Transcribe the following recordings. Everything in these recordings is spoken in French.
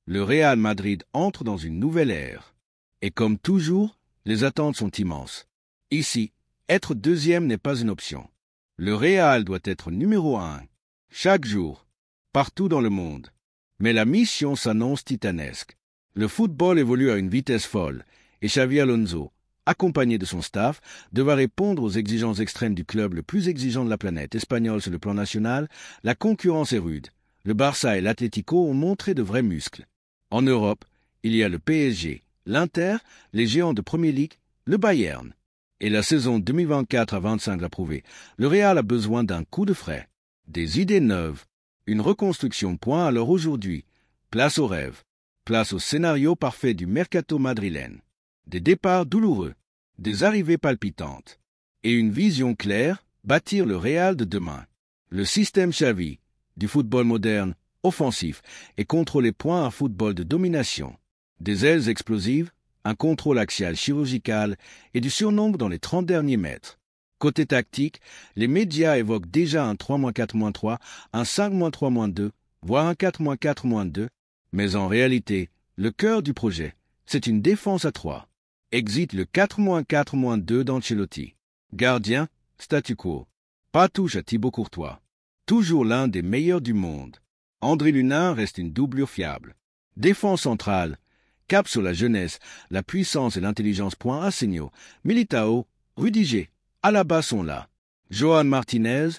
Le Real Madrid entre dans une nouvelle ère. Et comme toujours, les attentes sont immenses. Ici, être deuxième n'est pas une option. Le Real doit être numéro 1, chaque jour, partout dans le monde. Mais la mission s'annonce titanesque. Le football évolue à une vitesse folle, et Xavi Alonso, accompagné de son staff, devra répondre aux exigences extrêmes du club le plus exigeant de la planète espagnole sur le plan national. La concurrence est rude. Le Barça et l'Atlético ont montré de vrais muscles. En Europe, il y a le PSG, l'Inter, les géants de Premier League, le Bayern. Et la saison 2024 à 25 l'a prouvé. Le Real a besoin d'un coup de frais, des idées neuves, une reconstruction. Alors aujourd'hui, place au rêve, place au scénario parfait du mercato madrilène. Des départs douloureux, des arrivées palpitantes et une vision claire, bâtir le Real de demain. Le système Xavi, du football moderne, offensif et contrôler un football de domination. Des ailes explosives, un contrôle axial chirurgical et du surnombre dans les 30 derniers mètres. Côté tactique, les médias évoquent déjà un 3-4-3, un 5-3-2, voire un 4-4-2, mais en réalité, le cœur du projet, c'est une défense à 3. Exit le 4-4-2 d'Ancelotti. Gardien, statu quo. Pas touche à Thibaut Courtois. Toujours l'un des meilleurs du monde. André Lunin reste une doublure fiable. Défense centrale, cap sur la jeunesse, la puissance et l'intelligence. Asensio, Militao, Rudiger, Alaba sont là. Johan Martinez,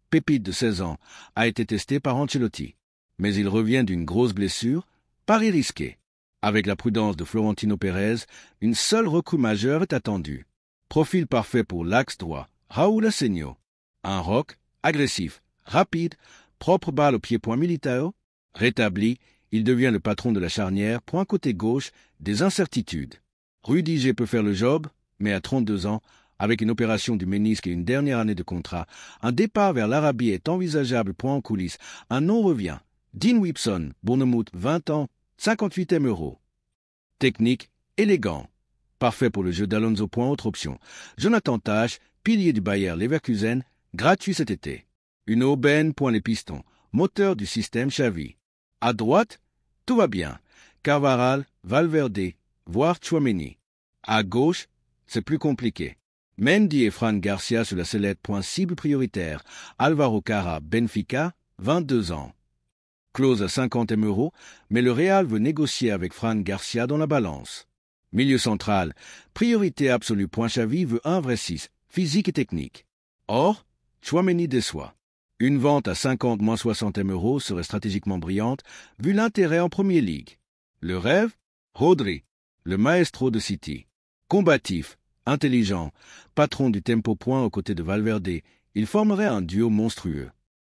pépite de 16 ans, a été testé par Ancelotti. Mais il revient d'une grosse blessure, pari risqué. Avec la prudence de Florentino Pérez, une seule recrue majeure est attendue. Profil parfait pour l'axe droit, Raúl Asensio. Un roc, agressif, rapide, propre balle au pied. Militao, rétabli, il devient le patron de la charnière. Côté gauche, des incertitudes. Rudiger peut faire le job, mais à 32 ans, avec une opération du ménisque et une dernière année de contrat, un départ vers l'Arabie est envisageable. En coulisses, un nom revient. Dean Wibson, Bournemouth, 20 ans, 58e euro. Technique, élégant. Parfait pour le jeu d'Alonso. Autre option. Jonathan Tah, pilier du Bayer Leverkusen, gratuit cet été. Une aubaine. Les pistons, moteur du système Xavi. À droite, tout va bien. Carvajal, Valverde, voire Tchouaméni. À gauche, c'est plus compliqué. Mendy et Fran Garcia sur la sellette. Cible prioritaire. Alvaro Cara, Benfica, 22 ans. Clause à 50 euro, mais le Real veut négocier avec Fran Garcia dans la balance. Milieu central, priorité absolue. Xavi veut un vrai 6, physique et technique. Or, Tchouaméni déçoit. Une vente à 50-60 euro serait stratégiquement brillante, vu l'intérêt en Premier League. Le rêve, Rodri, le maestro de City. Combatif, intelligent, patron du tempo. Aux côtés de Valverde, il formerait un duo monstrueux.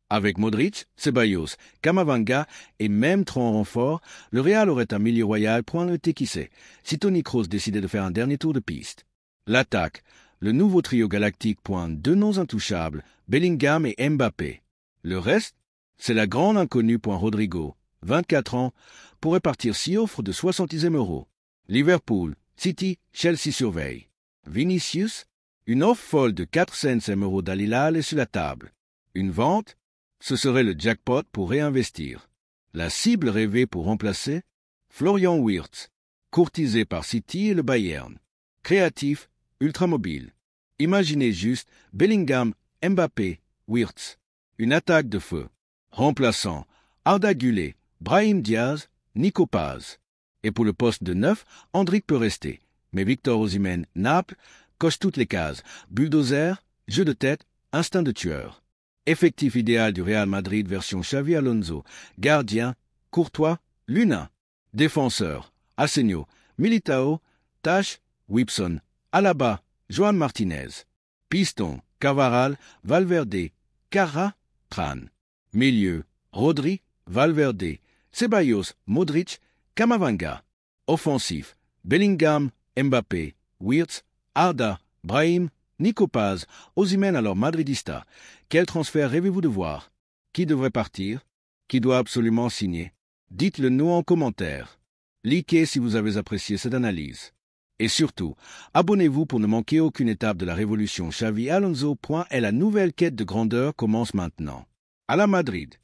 Avec Modric, Ceballos, Camavinga et même Tron en renfort, le Real aurait un milieu royal. Le thé qui sait, si Toni Kroos décidait de faire un dernier tour de piste. L'attaque, le nouveau trio galactique. Deux noms intouchables, Bellingham et Mbappé. Le reste, c'est la grande inconnue. Rodrigo, 24 ans, pourrait partir si offre de 70 euro. Liverpool, City, Chelsea surveille. Vinicius, une offre folle de 400 euro d'Al Hilal est sur la table. Une vente, ce serait le jackpot pour réinvestir. La cible rêvée pour remplacer, Florian Wirtz, courtisé par City et le Bayern. Créatif, ultramobile. Imaginez juste Bellingham, Mbappé, Wirtz. Une attaque de feu. Remplaçant, Arda Güler, Brahim Diaz, Nico Paz. Et pour le poste de 9, Endrick peut rester. Mais Victor Osimhen, Naples, coche toutes les cases. Bulldozer, jeu de tête, instinct de tueur. Effectif idéal du Real Madrid version Xavi Alonso. Gardien, Courtois, Lunin. Défenseur, Asensio, Militao, Tah, Wibson, Alaba, Johan Martinez. Piston, Carvajal, Valverde, Cara, Tran. Milieu, Rodri, Valverde, Ceballos, Modric, Camavinga. Offensif, Bellingham, Mbappé, Wirtz, Arda, Brahim, Nico Paz, Osimhen. Alors madridista, quel transfert rêvez-vous de voir? Qui devrait partir? Qui doit absolument signer? Dites-le nous en commentaire. Likez si vous avez apprécié cette analyse. Et surtout, abonnez-vous pour ne manquer aucune étape de la révolution Xavi Alonso. Et la nouvelle quête de grandeur commence maintenant. À la Madrid.